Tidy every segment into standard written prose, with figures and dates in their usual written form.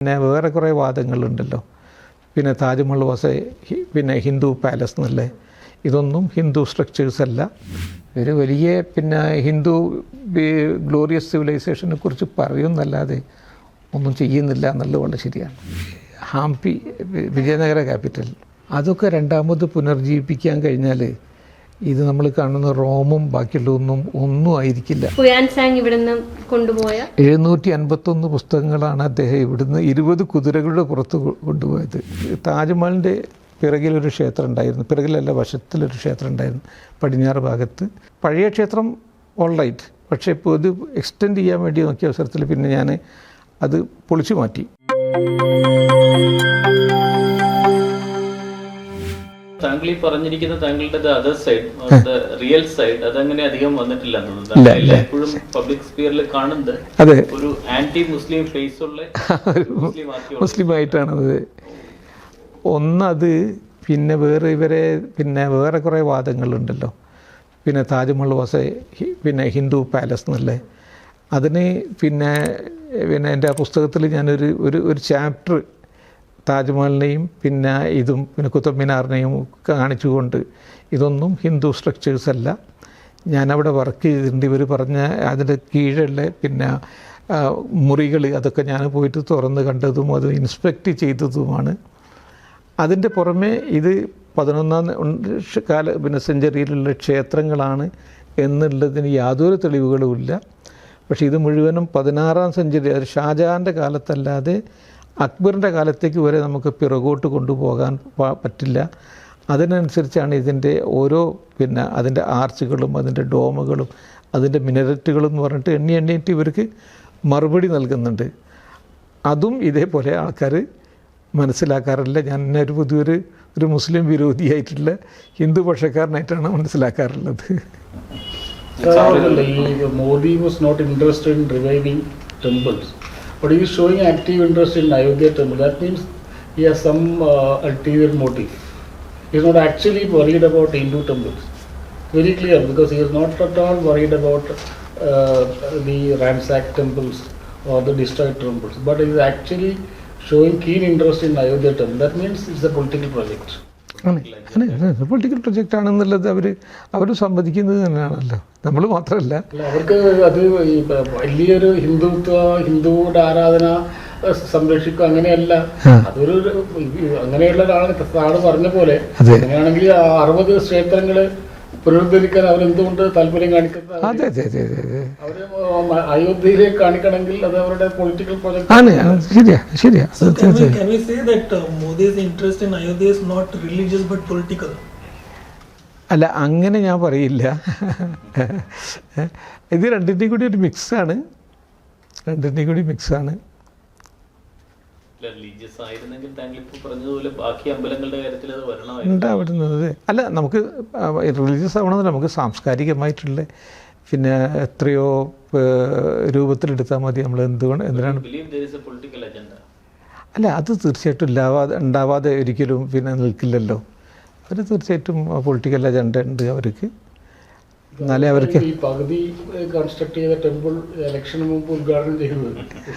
പിന്നെ വേറെ കുറേ വാദങ്ങളുണ്ടല്ലോ. പിന്നെ താജ്മഹൽ വാസ് പിന്നെ ഹിന്ദു പാലസ് എന്നല്ലേ. ഇതൊന്നും ഹിന്ദു സ്ട്രക്ചേഴ്സ് അല്ല. ഒരു വലിയ പിന്നെ ഹിന്ദു ഗ്ലോറിയസ് സിവിലൈസേഷനെ കുറിച്ച് പറയുന്നല്ലാതെ ഒന്നും ചെയ്യുന്നില്ല എന്നുള്ളത് വളരെ ശരിയാണ്. ഹംപി വിജയനഗര ക്യാപിറ്റൽ അതൊക്കെ രണ്ടാമത് പുനർജീവിപ്പിക്കാൻ കഴിഞ്ഞാൽ ഇത് നമ്മൾ കാണുന്ന റോമും ബാക്കിയുള്ളതൊന്നും ഒന്നും ആയിരിക്കില്ല. 751 പുസ്തകങ്ങളാണ് അദ്ദേഹം ഇവിടുന്ന് 20 കുതിരകളുടെ പുറത്ത് കൊണ്ടുപോയത്. താജ്മഹലിൻ്റെ പിറകിലൊരു ക്ഷേത്രം ഉണ്ടായിരുന്നു, പിറകിലല്ല വശത്തിലൊരു ക്ഷേത്രം ഉണ്ടായിരുന്നു പടിഞ്ഞാറ് ഭാഗത്ത്. പഴയ ക്ഷേത്രം ഓൾ റൈറ്റ്, പക്ഷേ ഇപ്പോൾ ഇത് എക്സ്റ്റെൻഡ് ചെയ്യാൻ വേണ്ടി നോക്കിയ അവസരത്തിൽ പിന്നെ ഞാൻ അത് പൊളിച്ചു മാറ്റി. താങ്കൾ ഈ പറഞ്ഞിരിക്കുന്ന താങ്കളുടെ അതർ സൈഡ്, റിയൽ സൈഡ്, അതങ്ങനെ അധികം വന്നിട്ടില്ല. എപ്പോഴും പബ്ലിക് സ്പിയറിൽ കാണുന്നത് ഒരു ആന്റി മുസ്ലിം ഫേസ് ഉള്ള മുസ്ലിമായിട്ടാണത്. ഒന്നത് പിന്നെ വേറെ കുറേ വാദങ്ങളുണ്ടല്ലോ. പിന്നെ താജ്മഹൽ വാസ് പിന്നെ ഹിന്ദു പാലസ് എന്നല്ലേ. അതിന് പിന്നെ എൻ്റെ ആ പുസ്തകത്തിൽ ഞാനൊരു ചാപ്റ്റർ താജ്മഹലിനെയും പിന്നെ കുത്തബ് മിനാറിനെയും കാണിച്ചുകൊണ്ട് ഇതൊന്നും ഹിന്ദു സ്ട്രക്ചേഴ്സ് അല്ല, ഞാനവിടെ വർക്ക് ചെയ്തിട്ടുണ്ട്. ഇവർ പറഞ്ഞ അതിൻ്റെ കീഴുള്ള പിന്നെ മുറികൾ അതൊക്കെ ഞാൻ പോയിട്ട് തുറന്ന് കണ്ടതും അത് ഇൻസ്പെക്റ്റ് ചെയ്തതുമാണ്. അതിൻ്റെ പുറമെ ഇത് 11ാം സെഞ്ചുറിയിലുള്ള ക്ഷേത്രങ്ങളാണ് എന്നുള്ളതിന് യാതൊരു തെളിവുകളുമില്ല. പക്ഷേ ഇത് മുഴുവനും 16ാം സെഞ്ചുറി, അത് ഷാജഹാൻ്റെ കാലത്തല്ലാതെ അക്ബറിൻ്റെ കാലത്തേക്ക് വരെ നമുക്ക് പിറകോട്ട് കൊണ്ടുപോകാൻ പറ്റില്ല. അതിനനുസരിച്ചാണ് ഇതിൻ്റെ ഓരോ പിന്നെ അതിൻ്റെ ആർച്ചുകളും അതിൻ്റെ ഡോമുകളും അതിൻ്റെ മിനററ്റുകളും എന്ന് പറഞ്ഞിട്ട് എണ്ണിയിട്ട് ഇവർക്ക് മറുപടി നൽകുന്നുണ്ട്. അതും ഇതേപോലെ ആൾക്കാർ മനസ്സിലാക്കാറില്ല. ഞാൻ ഒരു പുതിയൊരു മുസ്ലിം വിരോധിയായിട്ടുള്ള Hindu പക്ഷക്കാരനായിട്ടാണ് മനസ്സിലാക്കാറുള്ളത്. Modi was not interested in reviving temples, but he is showing active interest in Ayodhya temple. That means he has some ulterior motive. He is not actually worried about Hindu temples. Very clear, because he is not at all worried about the ransacked temples or the destroyed temples, but he is actually showing keen interest in Ayodhya temple. That means it's a political project. Political project ആണെന്നുള്ളത് അവർ സമ്മതിക്കുന്നത് തന്നെയാണല്ലോ, നമ്മൾ മാത്രമല്ല. അവർക്ക് അത് വലിയൊരു ഹിന്ദുയുടെ ആരാധന സംരക്ഷിക്കുക അങ്ങനെയല്ല. അതൊരു അങ്ങനെയുള്ള ഒരാള് പറഞ്ഞ പോലെ അങ്ങനെയാണെങ്കിൽ 60 ക്ഷേത്രങ്ങള് പുനരുദ്ധരിക്കാൻ അവരെന്തുകൊണ്ട് താല്പര്യം കാണിക്കുന്നത്? അതെ അവര് അയോധ്യയിലേക്ക് കാണിക്കണമെങ്കിൽ അത് അവരുടെ പൊളിറ്റിക്കൽ പ്രോജക്റ്റ് ആണ്. ശരിയാ. Can we say that Modi's interest in Ayodhya is not religious but political? അല്ല, അങ്ങനെ ഞാൻ പറയില്ല. ഇത് രണ്ടിൻ്റെയും കൂടി ഒരു മിക്സാണ്. ഉണ്ടാവുന്നത് അല്ല, നമുക്ക് റിലീജിയസ് ആവണമെന്നില്ല, നമുക്ക് സാംസ്കാരികമായിട്ടുള്ള പിന്നെ എത്രയോ രൂപത്തിലെടുത്താൽ മതി. നമ്മൾ എന്തിനാണ് അല്ല, അത് തീർച്ചയായിട്ടും ഉണ്ടാവാതെ ഒരിക്കലും പിന്നെ നിൽക്കില്ലല്ലോ. അവർ തീർച്ചയായിട്ടും പൊളിറ്റിക്കൽ അജണ്ട ഉണ്ട് അവർക്ക്. എന്നാലേ അവർക്ക്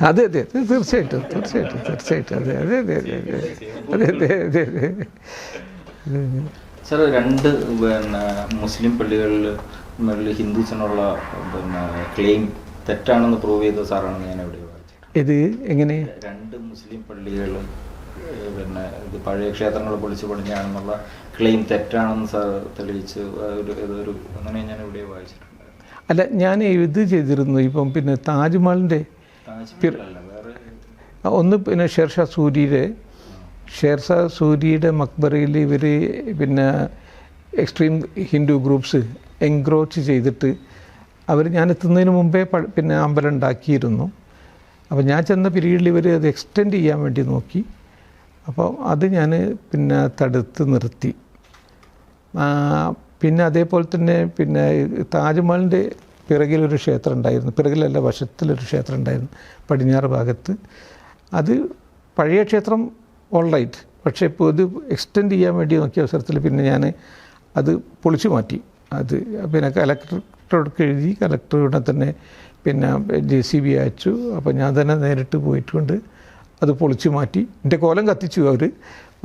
അതെ തീർച്ചയായിട്ടും അതെ. സാർ, 2 മുസ്ലിം പള്ളികളിൽ ഹിന്ദുസിനുള്ള ക്ലെയിം തെറ്റാണെന്ന് പ്രൂവ് ചെയ്ത സാറാണ് ഞാൻ എവിടെ വായിച്ചത്. ഇത് എങ്ങനെ 2 മുസ്ലിം പള്ളികൾ ഇത് പഴയ ക്ഷേത്രങ്ങൾ പൊളിച്ച് പണിഞ്ഞാണെന്നുള്ള ക്ലെയിം തെറ്റാണെന്ന് സാർ തെളിയിച്ച് അങ്ങനെ ഞാൻ ഇവിടെ വായിച്ചിട്ടുണ്ട്. അല്ല, ഞാൻ ഇത് ചെയ്തിരുന്നു. ഇപ്പം പിന്നെ താജ്മഹലിൻ്റെ ഒന്ന് പിന്നെ ഷേർഷാ സൂരിയുടെ മക്ബറയിൽ ഇവർ പിന്നെ എക്സ്ട്രീം ഹിന്ദു ഗ്രൂപ്പ്സ് എൻക്രോച്ച് ചെയ്തിട്ട് ഞാൻ എത്തുന്നതിന് മുമ്പേ പിന്നെ അമ്പലം ഉണ്ടാക്കിയിരുന്നു. അപ്പോൾ ഞാൻ ചെന്ന പീരീഡിൽ ഇവർ അത് എക്സ്റ്റെൻഡ് ചെയ്യാൻ വേണ്ടി നോക്കി. അപ്പോൾ അത് ഞാൻ പിന്നെ തടുത്ത് നിർത്തി. പിന്നെ അതേപോലെ തന്നെ പിന്നെ താജ്മഹലിൻ്റെ പിറകിലൊരു ക്ഷേത്രം ഉണ്ടായിരുന്നു, പിറകിലല്ല വശത്തിലൊരു ക്ഷേത്രം ഉണ്ടായിരുന്നു പടിഞ്ഞാറ് ഭാഗത്ത്. അത് പഴയ ക്ഷേത്രം ഓൾ റൈറ്റ്, പക്ഷേ ഇപ്പോൾ ഇത് എക്സ്റ്റെൻഡ് ചെയ്യാൻ വേണ്ടി നോക്കിയ അവസരത്തിൽ പിന്നെ ഞാൻ അത് പൊളിച്ചു മാറ്റി. അത് പിന്നെ കലക്ടറോടൊക്കെ എഴുതി, കലക്ടറുടെ തന്നെ പിന്നെ JCB അയച്ചു. അപ്പോൾ ഞാൻ തന്നെ നേരിട്ട് പോയിട്ടുണ്ട് അത് പൊളിച്ചു മാറ്റി. എൻ്റെ കോലം കത്തിച്ചു അവർ,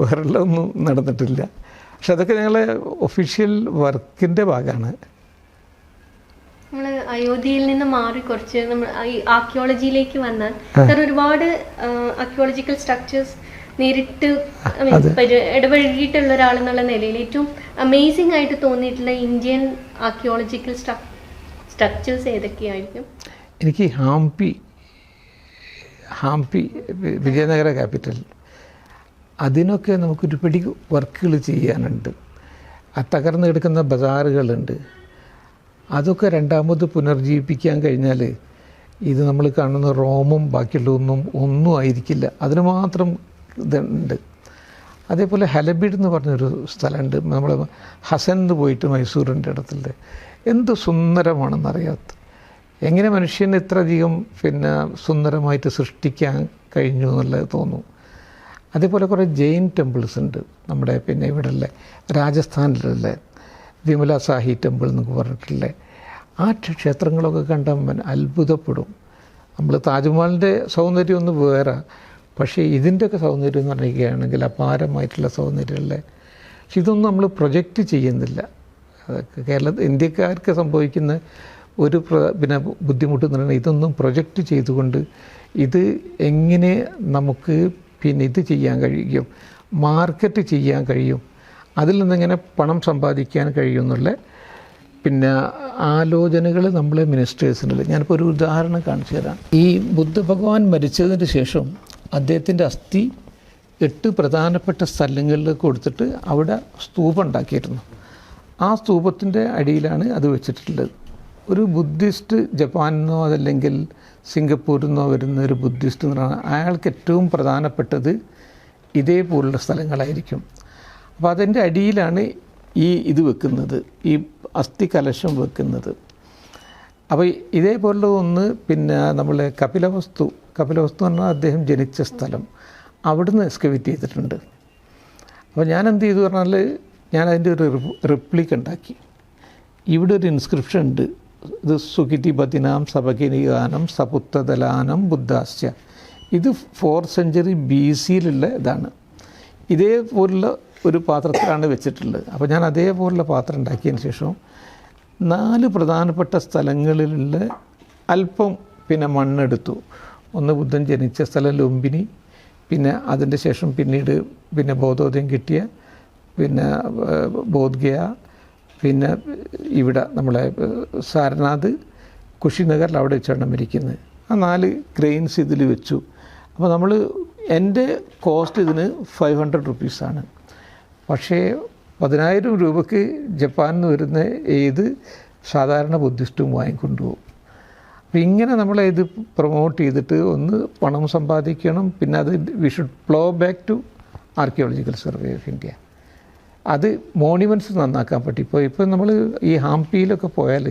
വേറെ ഒന്നും നടന്നിട്ടില്ല. പക്ഷെ അതൊക്കെ ഞങ്ങളെ ഒഫീഷ്യൽ വർക്കിൻ്റെ ഭാഗമാണ്. നമ്മൾ അയോധ്യയിൽ നിന്ന് മാറി കുറച്ച് നമ്മൾ ഈ ആർക്കിയോളജിയിലേക്ക് വന്നാൽ സാർ ഒരുപാട് ആർക്കിയോളജിക്കൽ സ്ട്രക്ചേഴ്സ് നേരിട്ട് ഇടപഴകിയിട്ടുള്ള ഒരാളെന്നുള്ള നിലയിൽ ഏറ്റവും അമേസിംഗ് ആയിട്ട് തോന്നിയിട്ടുള്ള ഇന്ത്യൻ ആർക്കിയോളജിക്കൽ സ്ട്രക്ചേഴ്സ് ഏതൊക്കെയായിരിക്കും? എനിക്ക് ഹാംപി വിജയനഗര ക്യാപിറ്റൽ, അതിനൊക്കെ നമുക്കൊരുപടി വർക്കുകൾ ചെയ്യാനുണ്ട്. ആ തകർന്നു കിടക്കുന്ന ബസാറുകളുണ്ട്, അതൊക്കെ രണ്ടാമത് പുനർജീവിപ്പിക്കാൻ കഴിഞ്ഞാൽ ഇത് നമ്മൾ കാണുന്ന റോമും ബാക്കിയുള്ളതൊന്നും ഒന്നും ആയിരിക്കില്ല. അതിന് മാത്രം ഇതുണ്ട്. അതേപോലെ ഹലബീഡ് എന്ന് പറഞ്ഞൊരു സ്ഥലമുണ്ട്, നമ്മൾ ഹസൻ എന്ന് പോയിട്ട് മൈസൂരിൻ്റെ ഇടത്തുള്ള, എന്ത് സുന്ദരമാണെന്നറിയാത്ത, എങ്ങനെ മനുഷ്യന് ഇത്രയധികം സുന്ദരമായിട്ട് സൃഷ്ടിക്കാൻ കഴിഞ്ഞു എന്നുള്ളത് തോന്നും. അതേപോലെ കുറേ ജെയിൻ ടെമ്പിൾസ് ഉണ്ട് നമ്മുടെ ഇവിടെയുള്ള രാജസ്ഥാനിലുള്ള വിമല സാഹി ടെമ്പിൾ എന്നൊക്കെ പറഞ്ഞിട്ടുള്ള ആ ക്ഷേത്രങ്ങളൊക്കെ കണ്ടാൽ അത്ഭുതപ്പെടും. നമ്മൾ താജ്മഹലിൻ്റെ സൗന്ദര്യം ഒന്ന് വേറെ, പക്ഷേ ഇതിൻ്റെയൊക്കെ സൗന്ദര്യം എന്ന് പറയുകയാണെങ്കിൽ അപാരമായിട്ടുള്ള സൗന്ദര്യമുള്ള. പക്ഷെ ഇതൊന്നും നമ്മൾ പ്രൊജക്റ്റ് ചെയ്യുന്നില്ല. അതൊക്കെ ഇന്ത്യക്കാർക്ക് സംഭവിക്കുന്ന ഒരു ബുദ്ധിമുട്ട് എന്ന് പറയുന്നത് ഇതൊന്നും പ്രൊജക്റ്റ് ചെയ്തുകൊണ്ട് ഇത് എങ്ങനെ നമുക്ക് ഇത് ചെയ്യാൻ കഴിയും, മാർക്കറ്റ് ചെയ്യാൻ കഴിയും, അതിൽ നിന്നെങ്ങനെ പണം സമ്പാദിക്കാൻ കഴിയും എന്നുള്ള ആലോചനകൾ നമ്മളെ മിനിസ്റ്റേഴ്സിനുണ്ട്. ഞാനിപ്പോൾ ഒരു ഉദാഹരണം കാണിച്ചു തരാം. ഈ ബുദ്ധഭഗവാൻ മരിച്ചതിന് ശേഷം അദ്ദേഹത്തിൻ്റെ അസ്ഥി 8 പ്രധാനപ്പെട്ട സ്ഥലങ്ങളിൽ കൊടുത്തിട്ട് അവിടെ സ്തൂപം ഉണ്ടാക്കിയിരുന്നു. ആ സ്തൂപത്തിൻ്റെ അടിയിലാണ് അത് വെച്ചിട്ടുള്ളത്. ഒരു ബുദ്ധിസ്റ്റ് ജപ്പാനിൽ നിന്നോ അതല്ലെങ്കിൽ സിംഗപ്പൂരിൽ നിന്നോ വരുന്ന ഒരു ബുദ്ധിസ്റ്റ് എന്ന് പറഞ്ഞാൽ അയാൾക്ക് ഏറ്റവും പ്രധാനപ്പെട്ടത് ഇതേപോലുള്ള സ്ഥലങ്ങളായിരിക്കും. അപ്പോൾ അതിൻ്റെ അടിയിലാണ് ഇത് വെക്കുന്നത്, ഈ അസ്ഥി കലശം വെക്കുന്നത്. അപ്പോൾ ഇതേപോലുള്ള ഒന്ന് നമ്മൾ കപിലവസ്തു എന്ന് പറഞ്ഞാൽ അദ്ദേഹം ജനിച്ച സ്ഥലം, അവിടുന്ന് എക്സ്കവേറ്റ് ചെയ്തിട്ടുണ്ട്. അപ്പോൾ ഞാൻ എന്ത് ചെയ്തു പറഞ്ഞാൽ ഞാൻ അതിൻ്റെ ഒരു റിപ്ലിക്ക് ഉണ്ടാക്കി. ഇവിടെ ഒരു ഇൻസ്ക്രിപ്ഷൻ ഉണ്ട്, ഇത് സുഖിതി ബദിനാം സപകിനിഗാനം സപുത്തദലാനം ബുദ്ധാസ്യ. ഇത് 4th century BC-യിലുള്ള ഇതാണ്. ഇതേപോലുള്ള ഒരു പാത്രത്തിലാണ് വെച്ചിട്ടുള്ളത്. അപ്പോൾ ഞാൻ അതേപോലുള്ള പാത്രം ഉണ്ടാക്കിയതിന് ശേഷം 4 പ്രധാനപ്പെട്ട സ്ഥലങ്ങളിലുള്ള അല്പം മണ്ണെടുത്തു. ഒന്ന് ബുദ്ധൻ ജനിച്ച സ്ഥലം ലുംബിനി, അതിൻ്റെ ശേഷം പിന്നീട് ബോധോദയം കിട്ടിയ ബോധ്ഗയ, ഇവിടെ നമ്മളെ സാരനാഥ്, കുഷിനഗറിൽ അവിടെ വെച്ചാണ് മരിക്കുന്നത്. ആ 4 ഗ്രെയിൻസ് ഇതിൽ വെച്ചു. അപ്പോൾ നമ്മൾ എൻ്റെ കോസ്റ്റ് ഇതിന് 500 rupees-ആണ്. പക്ഷേ 10,000 രൂപയ്ക്ക് ജപ്പാനിൽ നിന്ന് വരുന്ന ഏത് സാധാരണ ബുദ്ധിസ്റ്റും വാങ്ങിക്കൊണ്ടുപോകും. അപ്പോൾ ഇങ്ങനെ നമ്മളെ ഇത് പ്രൊമോട്ട് ചെയ്തിട്ട് ഒന്ന് പണം സമ്പാദിക്കണം. അത് we should flow back to archaeological survey of India. അത് മോണ്യുമെൻറ്റ്സ് നന്നാക്കാൻ പറ്റും. ഇപ്പോൾ നമ്മൾ ഈ ഹംപിയിലൊക്കെ പോയാൽ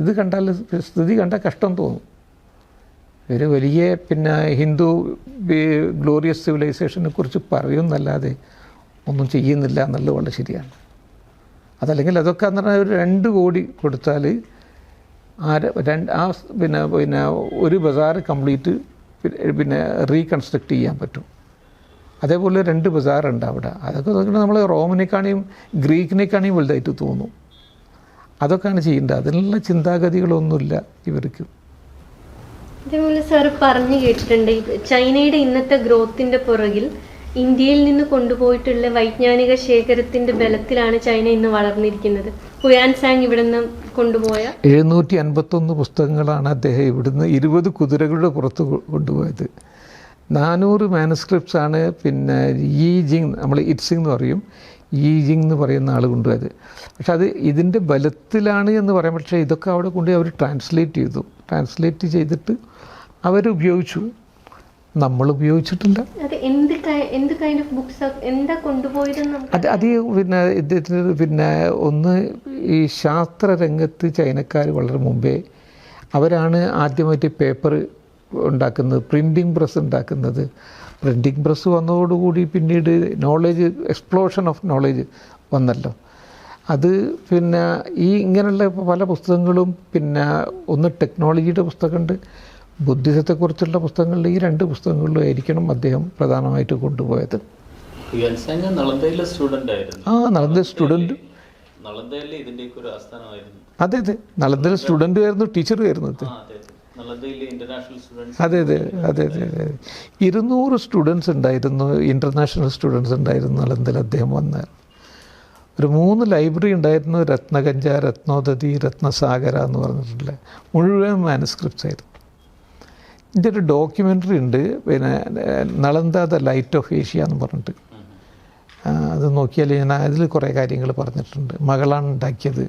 ഇത് കണ്ടാൽ സ്ഥിതി കണ്ടാൽ കഷ്ടം തോന്നും. ഒരു വലിയ ഹിന്ദു ഗ്ലോറിയസ് സിവിലൈസേഷനെ കുറിച്ച് പറയുന്നല്ലാതെ ഒന്നും ചെയ്യുന്നില്ല എന്നുള്ളത് വളരെ ശരിയാണ്. അതല്ലെങ്കിൽ അതൊക്കെ എന്ന് പറഞ്ഞാൽ ഒരു 2 കോടി കൊടുത്താൽ ഒരു ബസാർ കംപ്ലീറ്റ് റീകൺസ്ട്രക്റ്റ് ചെയ്യാൻ പറ്റും. അതേപോലെ 2 ബസാറുണ്ട് അവിടെ. അതൊക്കെ നോക്കിയിട്ട് നമ്മൾ റോമിനേക്കാണെയും ഗ്രീക്കിനേക്കാണെയും വലുതായിട്ട് തോന്നും. അതൊക്കെയാണ് ചെയ്യേണ്ടത്. അതിനുള്ള ചിന്താഗതികളൊന്നുമില്ല ഇവർക്ക്. അതേപോലെ സാർ പറഞ്ഞു കേട്ടിട്ടുണ്ട്, ചൈനയുടെ ഇന്നത്തെ ഗ്രോത്തിൻ്റെ പുറകിൽ ഇന്ത്യയിൽ നിന്ന് കൊണ്ടുപോയിട്ടുള്ള വൈജ്ഞാനിക ശേഖരത്തിൻ്റെ ബലത്തിലാണ് ചൈന ഇന്ന് വളർന്നിരിക്കുന്നത്. ഹുയാൻസാങ് ഇവിടെ നിന്ന് കൊണ്ടുപോയ 751 പുസ്തകങ്ങളാണ് അദ്ദേഹം ഇവിടുന്ന് 20 കുതിരകളുടെ പുറത്ത് കൊണ്ടുപോയത്. 400 മാനുസ്ക്രിപ്റ്റ്സ് ആണ് ഈ ജിങ്, നമ്മൾ ഇറ്റ്സിങ് എന്ന് പറയും, ഈ ജിങ് എന്ന് പറയുന്ന ആൾ കൊണ്ടുപോയത്. പക്ഷെ അത് ഇതിൻ്റെ ബലത്തിലാണ് എന്ന് പറയാം. പക്ഷേ ഇതൊക്കെ അവിടെ കൊണ്ടുപോയി അവർ ട്രാൻസ്ലേറ്റ് ചെയ്തിട്ട് അവരുപയോഗിച്ചു, നമ്മൾ ഉപയോഗിച്ചിട്ടില്ല. അത് ഇദ്ദേഹത്തിന് ഒന്ന് ഈ ശാസ്ത്രരംഗത്ത് ചൈനക്കാർ വളരെ മുമ്പേ അവരാണ് ആദ്യമായിട്ട് പേപ്പർ ഉണ്ടാക്കുന്നത്, പ്രിൻറ്റിംഗ് പ്രസ് ഉണ്ടാക്കുന്നത്. പ്രിൻറ്റിംഗ് പ്രസ് വന്നതോടുകൂടി പിന്നീട് എക്സ്പ്ലോഷൻ ഓഫ് നോളേജ് വന്നല്ലോ. അത് ഈ ഇങ്ങനെയുള്ള പല പുസ്തകങ്ങളും ഒന്ന് ടെക്നോളജിയുടെ പുസ്തകമുണ്ട്, ബുദ്ധിസത്തെക്കുറിച്ചുള്ള പുസ്തകങ്ങളിൽ ഈ 2 പുസ്തകങ്ങളിലും ആയിരിക്കണം അദ്ദേഹം പ്രധാനമായിട്ട് കൊണ്ടുപോയത്. ഹ്യുയൻ നളന്ദയിലെ സ്റ്റുഡൻ്റ് ആയിരുന്നു. നളന്ദ സ്റ്റുഡൻറ്റ്, നളന്ദയിലെ ഇതിൻ്റെയൊക്കെ ഒരു ആസ്ഥാനമായിരുന്നു. അതെ നളന്ദയിൽ സ്റ്റുഡൻറ്റും ആയിരുന്നു, ടീച്ചറും ആയിരുന്നു. അതെ 200 സ്റ്റുഡൻസ് ഉണ്ടായിരുന്നു, ഇൻ്റർനാഷണൽ സ്റ്റുഡൻസ് ഉണ്ടായിരുന്നു നളന്ദയിൽ അദ്ദേഹം വന്നാൽ. ഒരു 3 ലൈബ്രറി ഉണ്ടായിരുന്നു, രത്നഗഞ്ച, രത്നോദതി, രത്നസാഗര എന്ന് പറഞ്ഞിട്ടുള്ള മുഴുവൻ മാനുസ്ക്രിപ്റ്റ്സ് ആയിരുന്നു. ഇതിൻ്റെ ഒരു ഡോക്യുമെൻ്ററി ഉണ്ട്, പിന്നെ Nalanda the light of Asia എന്ന് പറഞ്ഞിട്ട്. അത് നോക്കിയാൽ ഞാൻ അതിൽ കുറേ കാര്യങ്ങൾ പറഞ്ഞിട്ടുണ്ട്. മകളാണ് ഉണ്ടാക്കിയത്.